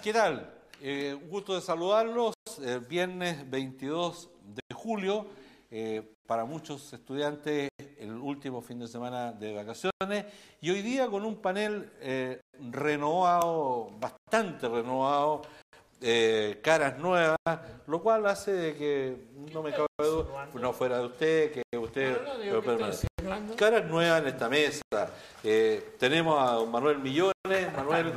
¿Qué tal? Un gusto de saludarlos. Viernes 22 de julio, para muchos estudiantes el último fin de semana de vacaciones, y hoy día con un panel renovado, bastante renovado, caras nuevas, lo cual hace de que no me cabe duda, no fuera de usted, que usted... Caras nuevas en esta mesa. Tenemos a don Manuel Millones. Manuel,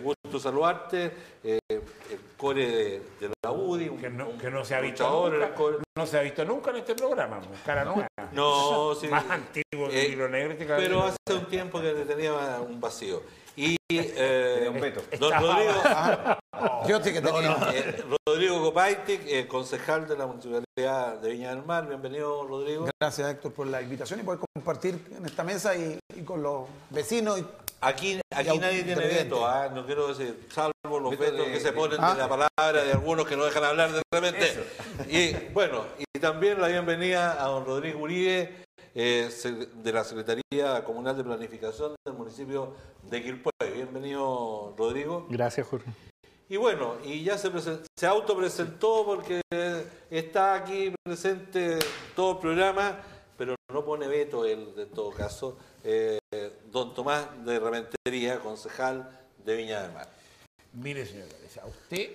gusto saludarte. El core de la UDI. Que no se ha visto nunca, no se ha visto nunca en este programa. Cara nueva. No, sí, más antiguo que el Libro Negro. Pero hace un tiempo que tenía un vacío. Y un veto. Don Rodrigo, yo sé que tenía. Rodrigo Copaitic, concejal de la Municipalidad de Viña del Mar. Bienvenido, Rodrigo. Gracias, Héctor, por la invitación y poder compartir en esta mesa y con los vecinos. Aquí nadie tiene veto, no quiero decir, salvo los vetos que se ponen de la palabra de algunos que no dejan hablar de repente. Y bueno, y también la bienvenida a don Rodrigo Uribe, de la Secretaría Comunal de Planificación del municipio de Quilpué. Bienvenido, Rodrigo. Gracias, Jorge. Y bueno, y ya se autopresentó porque está aquí presente todo el programa, pero no pone veto él, en todo caso, don Tomás de Rementería, concejal de Viña del Mar. Mire, señor Galicia, a usted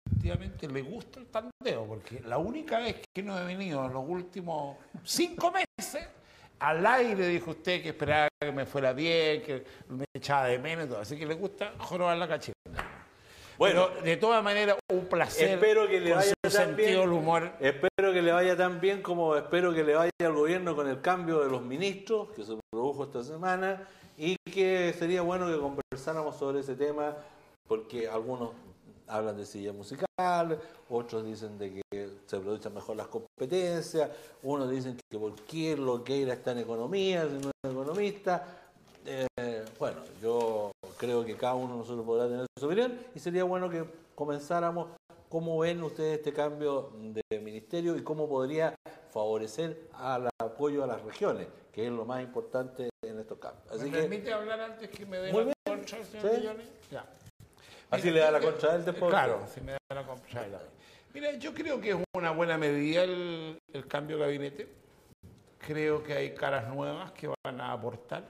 efectivamente le gusta el tandeo, porque la única vez que no he venido en los últimos 5 meses, al aire dijo usted que esperaba que me fuera bien, que me echaba de menos y todo, así que le gusta jorobar la cacheta. Bueno, pero de todas maneras, un placer. Espero que le vaya tan bien. El humor. Espero que le vaya tan bien como espero que le vaya al gobierno con el cambio de los ministros que se produjo esta semana, y que sería bueno que conversáramos sobre ese tema, porque algunos hablan de silla musical, otros dicen de que se aprovechan mejor las competencias, unos dicen que por qué Loqueira está en economía, si no es economista. Bueno, yo creo que cada uno de nosotros podrá tener su opinión, y sería bueno que comenzáramos. ¿Cómo ven ustedes este cambio de ministerio y cómo podría favorecer al apoyo a las regiones, que es lo más importante en estos cambios? Así ¿Me permite hablar antes que me dé la contra el señor Millones? Ya. Así le da la contra a él después. Claro, si me da la contra a él. Mira, yo creo que es una buena medida el cambio de gabinete. Creo que hay caras nuevas que van a aportar.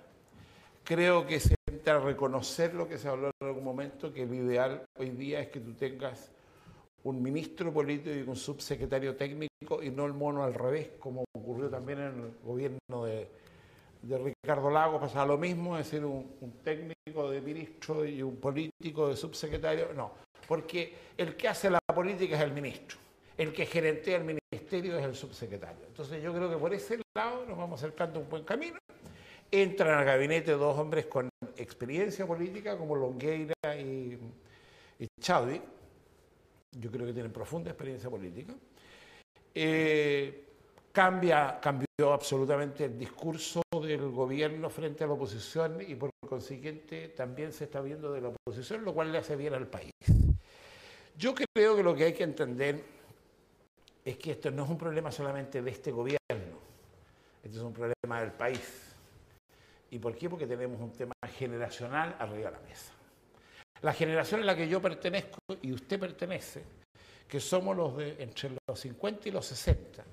Creo que se intenta reconocer lo que se habló en algún momento, que lo ideal hoy día es que tú tengas un ministro político y un subsecretario técnico, y no el mono al revés, como ocurrió también en el gobierno de Ricardo Lagos. Pasaba lo mismo, es decir, un técnico de ministro y un político de subsecretario. No, porque el que hace la política es el ministro, el que gerentea el ministerio es el subsecretario. Entonces yo creo que por ese lado nos vamos acercando a un buen camino. Entran al gabinete 2 hombres con experiencia política, como Longueira y Chaudhry. Yo creo que tienen profunda experiencia política. Cambió absolutamente el discurso del gobierno frente a la oposición, y por consiguiente también se está viendo de la oposición, lo cual le hace bien al país. Yo creo que lo que hay que entender es que esto no es un problema solamente de este gobierno, este es un problema del país. ¿Y por qué? Porque tenemos un tema generacional arriba de la mesa. La generación en la que yo pertenezco y usted pertenece, que somos los de entre los 50 y los 60,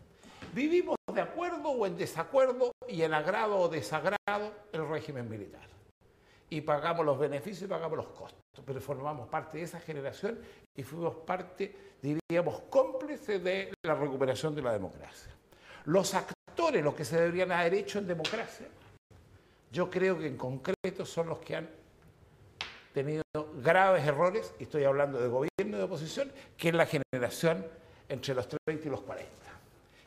vivimos de acuerdo o en desacuerdo y en agrado o desagrado el régimen militar. Y pagamos los beneficios y pagamos los costos, pero formamos parte de esa generación y fuimos parte, diríamos, cómplice de la recuperación de la democracia. Los actores, los que se deberían haber hecho en democracia, yo creo que en concreto son los que han tenido graves errores, y estoy hablando de gobierno y de oposición, que es la generación entre los 30 y los 40,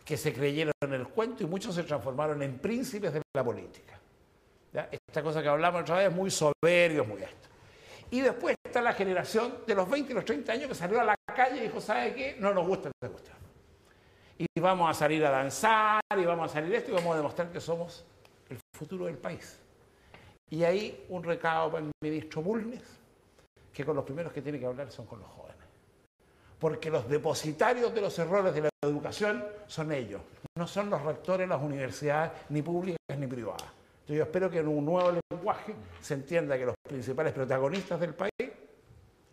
que se creyeron en el cuento y muchos se transformaron en príncipes de la política. ¿Ya? Esta cosa que hablamos otra vez, muy soberbios, muy esto. Y después está la generación de los 20 y los 30 años que salió a la calle y dijo, ¿sabe qué? No nos gusta esta cuestión. Y vamos a salir a danzar, y vamos a salir esto, y vamos a demostrar que somos el futuro del país. Y ahí un recado para el ministro Bulnes, que con los primeros que tiene que hablar son con los jóvenes. Porque los depositarios de los errores de la educación son ellos, no son los rectores de las universidades, ni públicas ni privadas. Entonces yo espero que en un nuevo lenguaje se entienda que los principales protagonistas del país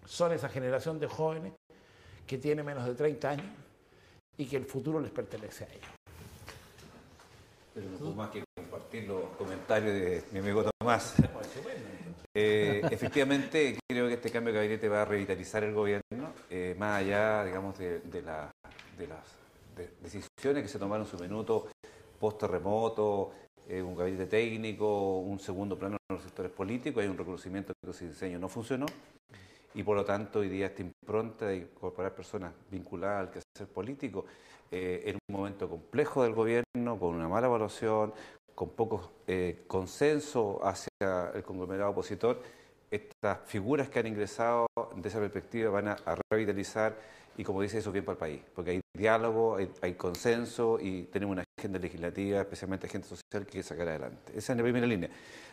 Son esa generación de jóvenes que tiene menos de 30 años y que el futuro les pertenece a ellos. Pero no puedo más que compartir los comentarios de mi amigo Tomás. Efectivamente, creo que este cambio de gabinete va a revitalizar el gobierno, más allá, digamos, de las decisiones que se tomaron en su minuto post-terremoto, un gabinete técnico, un segundo plano en los sectores políticos. Hay un reconocimiento de que ese diseño no funcionó y por lo tanto hoy día esta impronta de incorporar personas vinculadas al quehacer político en un momento complejo del gobierno, con una mala evaluación, con poco consenso hacia el conglomerado opositor. Estas figuras que han ingresado de esa perspectiva van a revitalizar y, como dice, eso es bien para el país, porque hay diálogo, hay consenso y tenemos una agenda legislativa, especialmente agenda social, que hay que sacar adelante. Esa es la primera línea.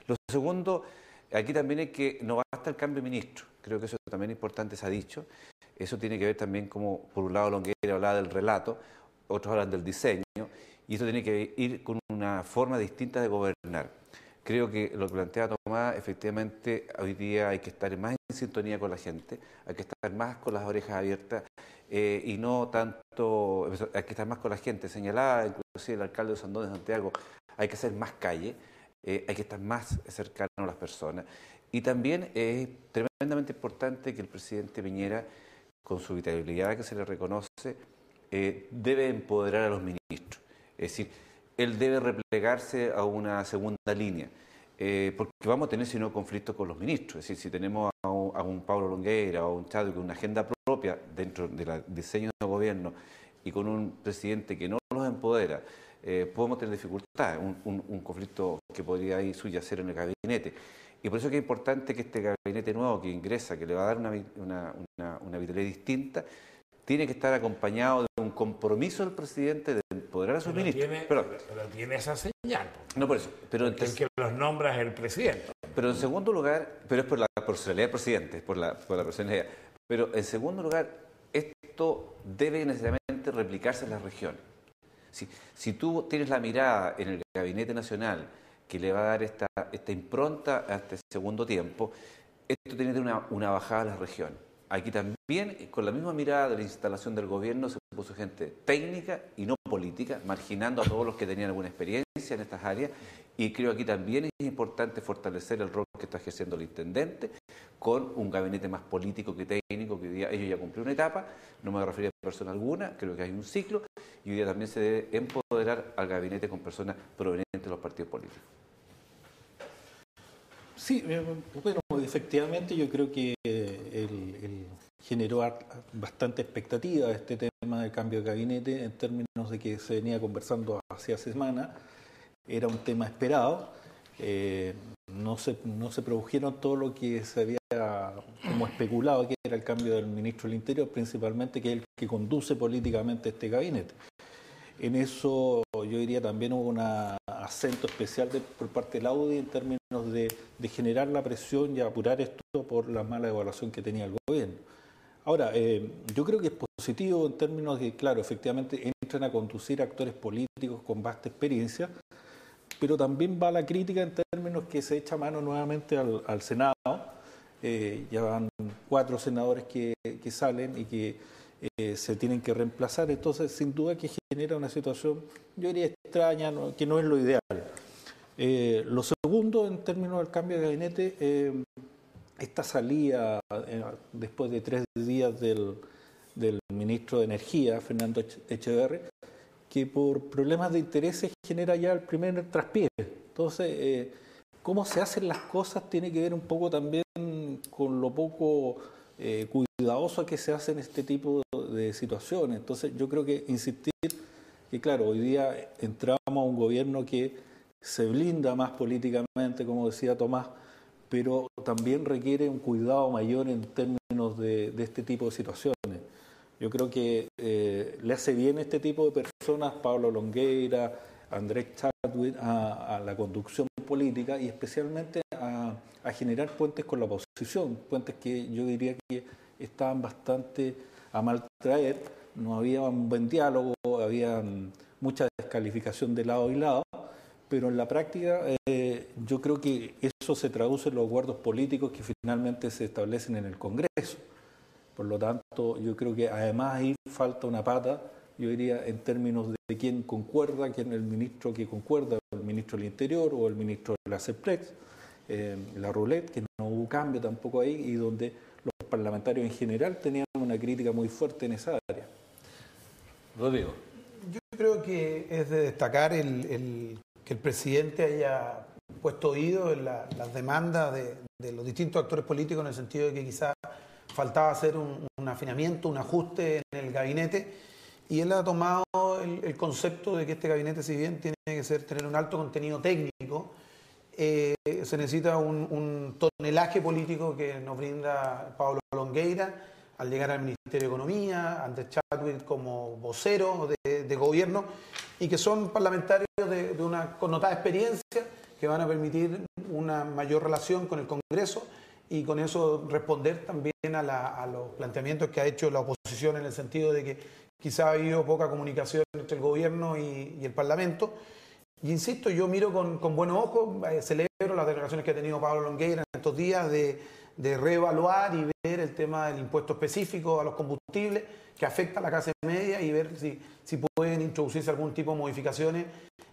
Lo segundo, aquí también es que no basta el cambio de ministro. Creo que eso también es importante, se ha dicho. Eso tiene que ver también, como por un lado Longueira hablaba del relato, otros hablan del diseño, y eso tiene que ir con una forma distinta de gobernar. Creo que lo que plantea Tomás, efectivamente, hoy día hay que estar más en sintonía con la gente, hay que estar más con las orejas abiertas y no tanto, hay que estar más con la gente. Señalaba inclusive el alcalde de Sandón de Santiago, hay que hacer más calle, hay que estar más cercano a las personas. Y también es tremendamente importante que el presidente Piñera, con su vitalidad que se le reconoce, debe empoderar a los ministros. Es decir, él debe replegarse a una segunda línea, porque vamos a tener, si no, conflictos con los ministros. Es decir, si tenemos a un Pablo Longueira o a un Chadwick con una agenda propia dentro del diseño de gobierno y con un presidente que no los empodera, podemos tener dificultades, un conflicto que podría ahí subyacer en el gabinete. Y por eso es que es importante que este gabinete nuevo que ingresa, que le va a dar una vitalidad distinta, tiene que estar acompañado de un compromiso del presidente de empoderar a sus ministros. Pero tiene esa señal. No por eso. Pero el que los nombra es el presidente. Pero en segundo lugar, pero es por la personalidad del presidente, por la personalidad. Pero en segundo lugar, esto debe necesariamente replicarse en las regiones. Si tú tienes la mirada en el Gabinete Nacional que le va a dar esta impronta a este segundo tiempo, esto tiene que tener una bajada a las regiones. Aquí también, con la misma mirada de la instalación del gobierno, se puso gente técnica y no política, marginando a todos los que tenían alguna experiencia en estas áreas. Y creo que aquí también es importante fortalecer el rol que está ejerciendo el intendente con un gabinete más político que técnico, que hoy día ellos ya cumplieron una etapa, no me voy a referir a persona alguna, creo que hay un ciclo, y hoy día también se debe empoderar al gabinete con personas provenientes de los partidos políticos. Sí, bueno, efectivamente yo creo que él generó bastante expectativa este tema del cambio de gabinete en términos de que se venía conversando hace semanas, era un tema esperado, no se produjeron todo lo que se había como especulado que era el cambio del ministro del Interior, principalmente que es el que conduce políticamente este gabinete. En eso yo diría también hubo un acento especial por parte de la UDI en términos de generar la presión y apurar esto por la mala evaluación que tenía el gobierno. Ahora, yo creo que es positivo en términos de, claro, efectivamente entran a conducir actores políticos con vasta experiencia, pero también va la crítica en términos que se echa mano nuevamente al Senado. Ya van 4 senadores que salen y que se tienen que reemplazar, entonces sin duda que genera una situación, yo diría extraña, que no es lo ideal. Lo segundo, en términos del cambio de gabinete, esta salida después de 3 días del ministro de Energía, Fernando Echeverri, que por problemas de intereses genera ya el primer traspié. Entonces, cómo se hacen las cosas tiene que ver un poco también con lo poco cuidadoso que se hace en este tipo de situaciones. Entonces yo creo que insistir que claro, hoy día entramos a un gobierno que se blinda más políticamente, como decía Tomás, pero también requiere un cuidado mayor en términos de este tipo de situaciones. Yo creo que le hace bien este tipo de personas, Pablo Longueira, Andrés Chadwick, a la conducción política y especialmente a generar puentes con la oposición, puentes que yo diría que estaban bastante a mal traer, no había un buen diálogo, había mucha descalificación de lado y lado, pero en la práctica yo creo que eso se traduce en los acuerdos políticos que finalmente se establecen en el Congreso. Por lo tanto, yo creo que además ahí falta una pata, yo diría, en términos de quién concuerda, quién es el ministro que concuerda, el ministro del Interior o el ministro de la CEPREX, la roulette, que no hubo cambio tampoco ahí, y donde los parlamentarios en general tenían una crítica muy fuerte en esa área. Rodrigo. Yo creo que es de destacar que el presidente haya puesto oído en las demandas de los distintos actores políticos, en el sentido de que quizás faltaba hacer un afinamiento, un ajuste en el gabinete, y él ha tomado el concepto de que este gabinete, si bien tiene que tener un alto contenido técnico, se necesita un tonelaje político que nos brinda Pablo Longueira al llegar al Ministerio de Economía, Andrés Chadwick como vocero de gobierno, y que son parlamentarios de una connotada experiencia que van a permitir una mayor relación con el Congreso y con eso responder también a los planteamientos que ha hecho la oposición, en el sentido de que quizá ha habido poca comunicación entre el gobierno y el Parlamento. Y insisto, yo miro con buenos ojos, celebro las declaraciones que ha tenido Pablo Longueira en estos días de reevaluar y ver el tema del impuesto específico a los combustibles que afecta a la clase media, y ver si pueden introducirse algún tipo de modificaciones.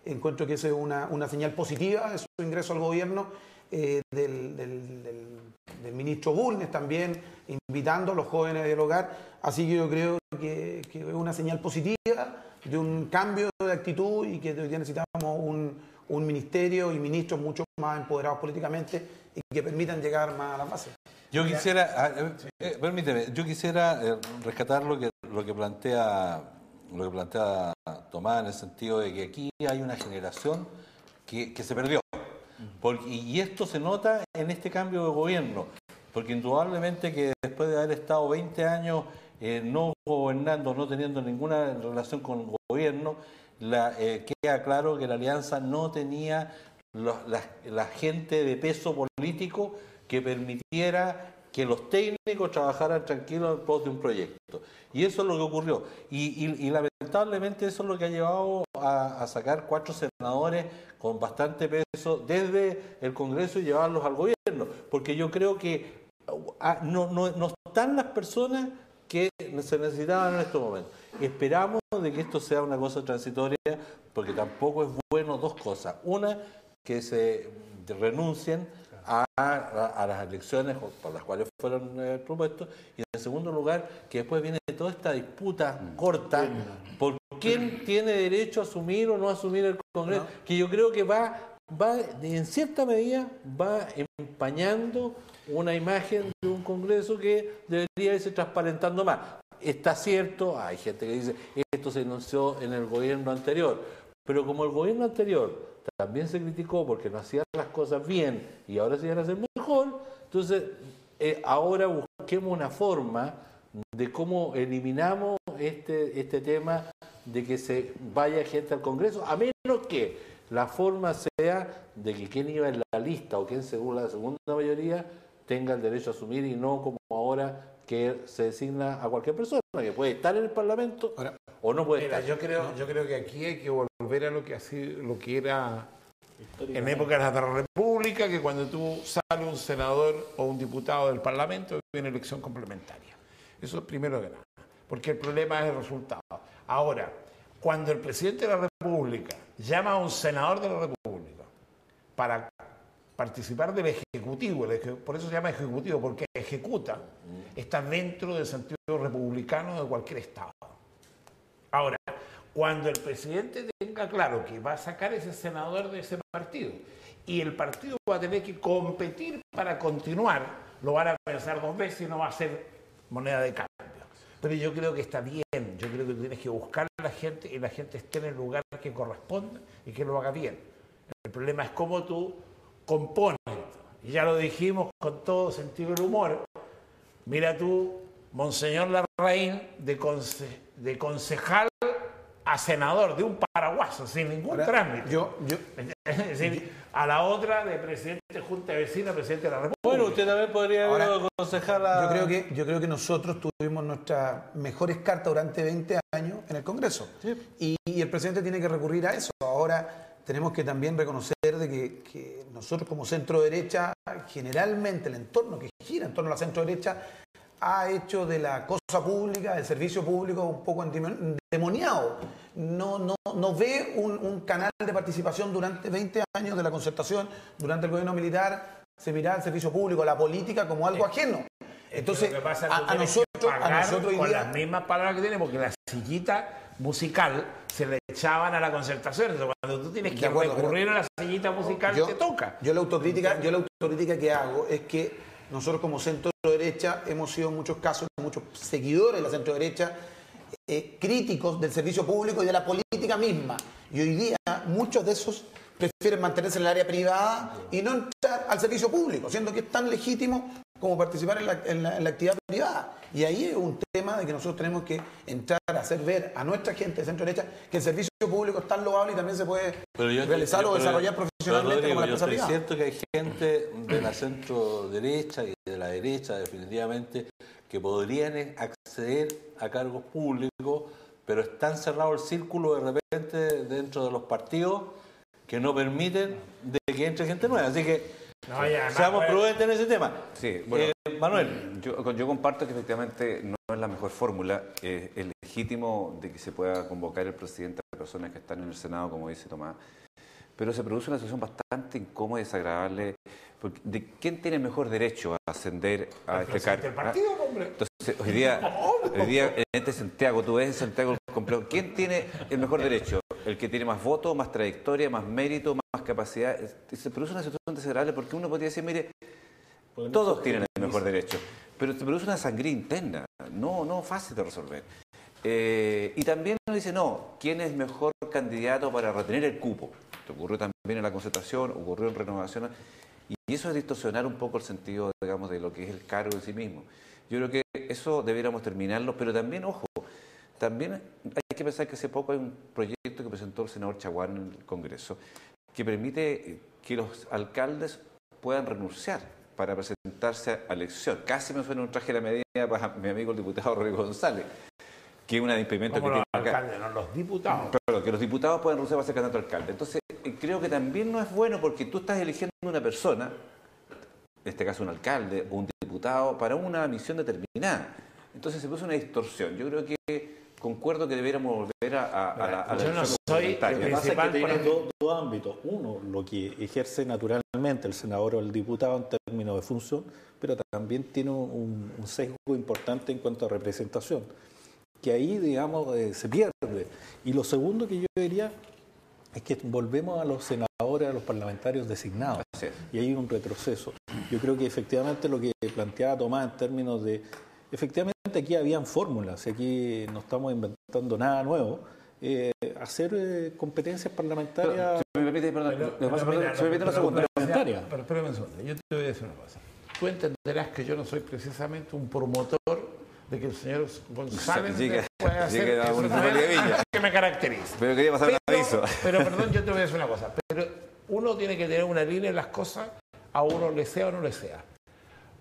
Encuentro que esa es una señal positiva de su ingreso al gobierno, del ministro Bulnes también, invitando a los jóvenes a dialogar. Así que yo creo que es una señal positiva de un cambio de actitud, y que hoy día necesitamos un ministerio y ministros mucho más empoderados políticamente y que permitan llegar más a la base. Yo quisiera, permíteme, rescatar lo que plantea Tomás, en el sentido de que aquí hay una generación que se perdió. Y esto se nota en este cambio de gobierno, porque indudablemente que después de haber estado 20 años no gobernando, no teniendo ninguna relación con el gobierno, queda claro que la alianza no tenía la gente de peso político que permitiera que los técnicos trabajaran tranquilos en pos de un proyecto. Y eso es lo que ocurrió. Y lamentablemente eso es lo que ha llevado a sacar 4 senadores con bastante peso desde el Congreso y llevarlos al gobierno. Porque yo creo que no están las personas que se necesitaban en estos momentos. Esperamos de que esto sea una cosa transitoria, porque tampoco es bueno dos cosas. Una, que se renuncien a las elecciones por las cuales fueron propuestos, y en segundo lugar, que después viene toda esta disputa corta por quién tiene derecho a asumir o no asumir el Congreso, que yo creo que va en cierta medida va empañando una imagen de un Congreso que debería irse transparentando más. Está cierto, hay gente que dice esto se anunció en el gobierno anterior, pero como el gobierno anterior también se criticó porque no hacía las cosas bien y ahora se iban a hacer mejor, entonces ahora busquemos una forma de cómo eliminamos este tema de que se vaya gente al Congreso, a menos que la forma sea de que quien iba en la lista o quien según la segunda mayoría tenga el derecho a asumir, y no como ahora que se designa a cualquier persona que puede estar en el Parlamento o no puede estar. Yo creo que aquí hay que volver a lo que era en época de la República, que cuando tú sale un senador o un diputado del Parlamento, hay una elección complementaria. Eso es primero que nada, porque el problema es el resultado. Ahora, cuando el presidente de la República llama a un senador de la República para participar del Ejecutivo, por eso se llama Ejecutivo, porque ejecuta, está dentro del sentido republicano de cualquier Estado. Ahora, cuando el presidente tenga claro que va a sacar ese senador de ese partido y el partido va a tener que competir para continuar, lo van a pensar 2 veces y no va a ser moneda de cambio. Pero yo creo que está bien, yo creo que tú tienes que buscar a la gente y la gente esté en el lugar que corresponda y que lo haga bien. El problema es cómo tú compones. Y ya lo dijimos con todo sentido del humor. Mira tú, Monseñor Larraín, de concejal a senador, de un paraguaso, sin ningún trámite. Es decir, a la otra de presidente de Junta de Vecinos, presidente de la República. Bueno, usted también podría haber aconsejado a... Yo creo que nosotros tuvimos nuestras mejores cartas durante 20 años en el Congreso. Sí. Y el presidente tiene que recurrir a eso. Ahora tenemos que también reconocer de que nosotros como centro derecha, generalmente el entorno que gira en torno a la centro derecha, ha hecho de la cosa pública, del servicio público, un poco endemoniado. No ve un canal de participación durante 20 años de la concertación, durante el gobierno militar, se miraba el servicio público, la política como algo ajeno. Entonces, a nosotros hoy con día, las mismas palabras que tenemos, porque la sillita musical se le echaban a la concertación. Entonces, cuando tú tienes que recurrir a la sillita musical, te toca. Yo la autocrítica que hago es que nosotros como centro derecha hemos sido en muchos casos, muchos seguidores de la centro derecha, críticos del servicio público y de la política misma. Y hoy día muchos de esos prefieren mantenerse en el área privada y no entrar al servicio público, siendo que es tan legítimo como participar en la actividad privada. Y ahí es un tema de que nosotros tenemos que entrar a hacer ver a nuestra gente de centro derecha que el servicio público es tan loable y también se puede realizar o desarrollar profesionalmente como la empresa privada. Yo siento que hay gente de la centro derecha y de la derecha definitivamente que podrían acceder a cargos públicos, pero está cerrado el círculo de repente dentro de los partidos que no permiten de que entre gente nueva. Así que seamos prudentes en ese tema. Sí, bueno, Manuel. Yo comparto que efectivamente no es la mejor fórmula. Es legítimo de que se pueda convocar el presidente a personas que están en el Senado, como dice Tomás, pero se produce una situación bastante incómoda y desagradable. Porque ¿de quién tiene mejor derecho a ascender a este cargo? El partido, hombre. Entonces, hoy día en este Santiago, tú ves en Santiago el complejo. ¿Quién tiene el mejor derecho? El que tiene más votos, más trayectoria, más mérito, más capacidad. Se produce una situación desagradable porque uno podría decir, mire, todos tienen el mejor derecho, pero se produce una sangría interna, no fácil de resolver. Y también uno dice, no, ¿quién es mejor candidato para retener el cupo? Esto ocurrió también en la concertación, ocurrió en renovación, y eso es distorsionar un poco el sentido, digamos, de lo que es el cargo en sí mismo. Yo creo que eso debiéramos terminarlo, pero también, ojo, también hay que pensar que hace poco hay un proyecto que presentó el senador Chaguán en el Congreso que permite que los alcaldes puedan renunciar para presentarse a elección. Casi me suena un traje de la medida para mi amigo el diputado Rodrigo González, que es un impedimento que tiene los alcaldes, no los diputados. Pero que los diputados puedan renunciar para ser candidato a alcalde. Entonces, creo que también no es bueno porque tú estás eligiendo una persona, en este caso un alcalde o un diputado, para una misión determinada. Entonces se produce una distorsión. Yo creo que concuerdo que debiéramos volver a la yo no soy el Lo que pasa es que tiene principal dos ámbitos. Uno, lo que ejerce naturalmente el senador o el diputado en términos de función, pero también tiene un sesgo importante en cuanto a representación, que ahí, digamos, se pierde. Y lo segundo que yo diría es que volvemos a los senadores, a los parlamentarios designados. Y hay un retroceso. Yo creo que efectivamente lo que planteaba Tomás en términos de... Efectivamente aquí habían fórmulas, aquí no estamos inventando nada nuevo. Hacer competencias parlamentarias... Se me permite una segunda. Pero espérame un segundo, yo te voy a decir una cosa. Tú entenderás que yo no soy precisamente un promotor de que el señor González pueda hacer eso que me caracteriza. Pero quería pasar un aviso. Pero perdón, yo te voy a decir una cosa. Pero uno tiene que tener una línea en las cosas, a uno le sea o no le sea.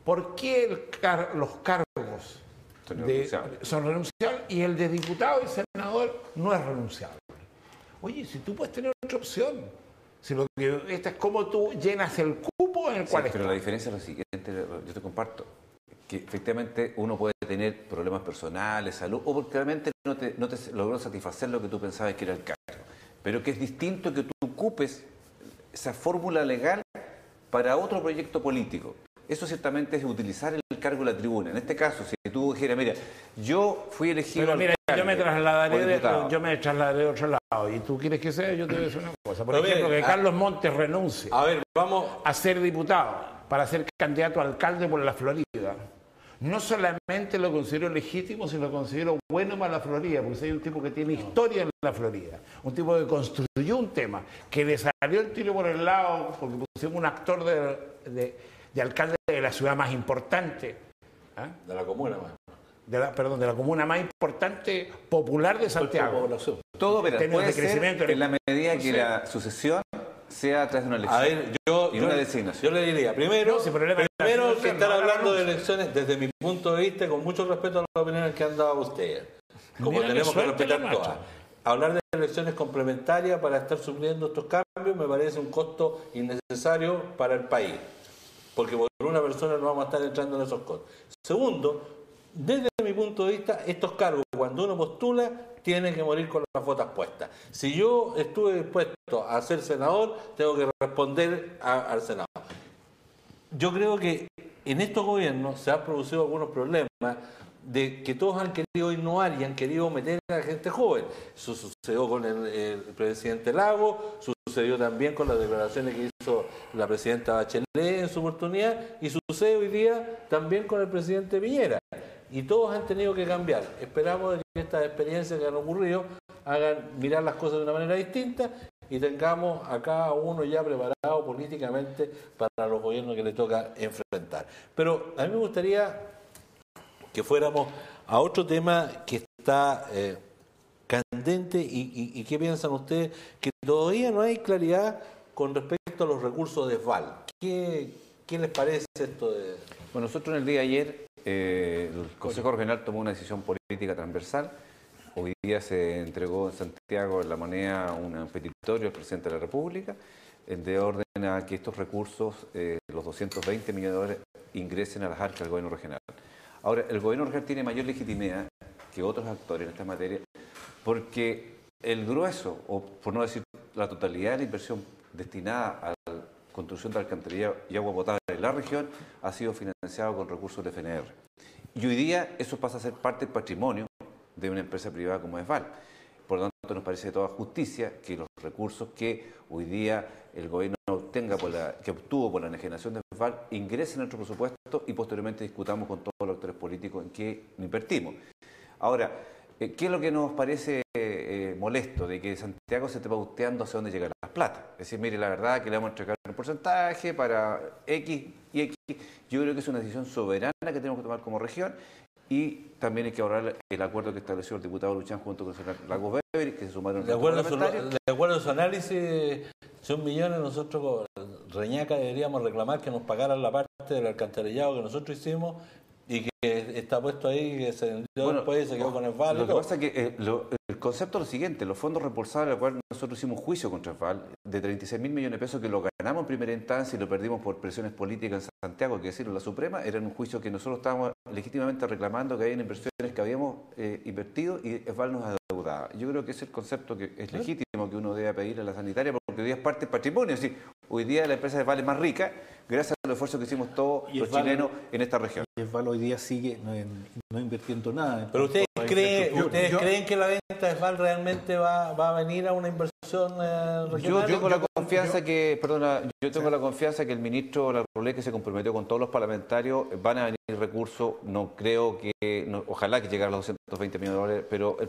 ¿Por qué los cargos son renunciables y el de diputado y senador no es renunciable? Oye, si tú puedes tener otra opción. Si lo que esta es como tú llenas el cupo en el cual pero la diferencia es lo siguiente, yo te comparto, que efectivamente uno puede tener problemas personales, salud, o porque realmente no te logró satisfacer lo que tú pensabas que era el cargo. Pero que es distinto que tú ocupes esa fórmula legal para otro proyecto político. Eso ciertamente es utilizar el cargo de la tribuna. En este caso, si tú dijeras, mira, yo fui elegido... Pero mira, yo me trasladaré de otro lado. Y tú quieres que sea, yo te voy a decir una cosa. Por ejemplo, que Carlos Montes renuncie a ser diputado para ser candidato a alcalde por la Florida. No solamente lo considero legítimo, sino lo considero bueno para la Florida, porque hay un tipo que tiene historia en la Florida, un tipo que construyó un tema, que le salió el tiro por el lado, porque pusimos un actor de alcalde de la ciudad más importante. De la comuna más. De la comuna más importante popular de Santiago. Todo, pero puede ser en la medida que la sucesión sea a través de una elección. A ver, una designación. Yo le diría, primero que estar hablando de elecciones desde mi punto de vista, con mucho respeto a las opiniones que han dado ustedes, como tenemos que respetar todas. Hablar de elecciones complementarias para estar supliendo estos cambios me parece un costo innecesario para el país, porque por una persona no vamos a estar entrando en esos costos. Segundo, desde mi punto de vista, estos cargos, cuando uno postula, tienen que morir con las botas puestas. Si yo estuve dispuesto a ser senador, tengo que responder al Senado. Yo creo que en estos gobiernos se han producido algunos problemas de que todos han querido innovar y han querido meter a la gente joven. Eso sucedió con el presidente Lago, sucedió también con las declaraciones que hizo la presidenta Bachelet en su oportunidad y sucede hoy día también con el presidente Piñera. Y todos han tenido que cambiar. Esperamos de que estas experiencias que han ocurrido hagan mirar las cosas de una manera distinta y tengamos a cada uno ya preparado políticamente para los gobiernos que le toca enfrentar. Pero a mí me gustaría que fuéramos a otro tema que está candente y ¿qué piensan ustedes? Que todavía no hay claridad con respecto a los recursos de SVAL. ¿Qué les parece esto de...? Bueno, nosotros en el día de ayer el Consejo Regional tomó una decisión política transversal. Hoy día se entregó en Santiago en La Moneda un petitorio al presidente de la República de orden a que estos recursos, los 220 millones de dólares, ingresen a las arcas del gobierno regional. Ahora, el gobierno regional tiene mayor legitimidad que otros actores en esta materia porque el grueso, o por no decir la totalidad de la inversión destinada a la construcción de alcantarillado y agua potable en la región ha sido financiado con recursos del FNR. Y hoy día eso pasa a ser parte del patrimonio de una empresa privada como es SVAL. Por lo tanto, nos parece de toda justicia que los recursos que hoy día el gobierno que obtuvo por la enajenación de SVAL ingresen a nuestro presupuesto y posteriormente discutamos con todos los actores políticos en qué invertimos. Ahora, ¿qué es lo que nos parece molesto? De que Santiago se esté pauteando hacia dónde llegan las plata. Es decir, mire, la verdad que le vamos a entregar un porcentaje para X y X. Yo creo que es una decisión soberana que tenemos que tomar como región. Y también hay que ahorrar el acuerdo que estableció el diputado Luchán junto con el senador Lagos Beber, que se sumaron de acuerdo a su análisis, son millones, nosotros con Reñaca deberíamos reclamar que nos pagaran la parte del alcantarillado que nosotros hicimos y que está puesto ahí, que se vendió después y se quedó con el SVAL. Lo que pasa es que el concepto es lo siguiente: los fondos reembolsables, al cual nosotros hicimos un juicio contra el SVAL de 36.000 millones de pesos que lo ganamos en primera instancia y lo perdimos por presiones políticas en Santiago, que decirlo, la Suprema, era un juicio que nosotros estábamos legítimamente reclamando que había inversiones que habíamos invertido y el SVAL nos adeudaba. Yo creo que ese es el concepto que es legítimo que uno debe pedir a la sanitaria, porque hoy día es parte del patrimonio. Es decir, hoy día la empresa de SVAL es más rica gracias al esfuerzo que hicimos todos los chilenos en esta región. Y SVAL hoy día sigue no invirtiendo nada. Pero ustedes creen que la venta de SVAL realmente va a venir a una inversión regional. Yo tengo la confianza que el ministro Larroulé, que se comprometió con todos los parlamentarios, van a venir recursos. No creo que, ojalá que llegara a los 220 millones de dólares, pero el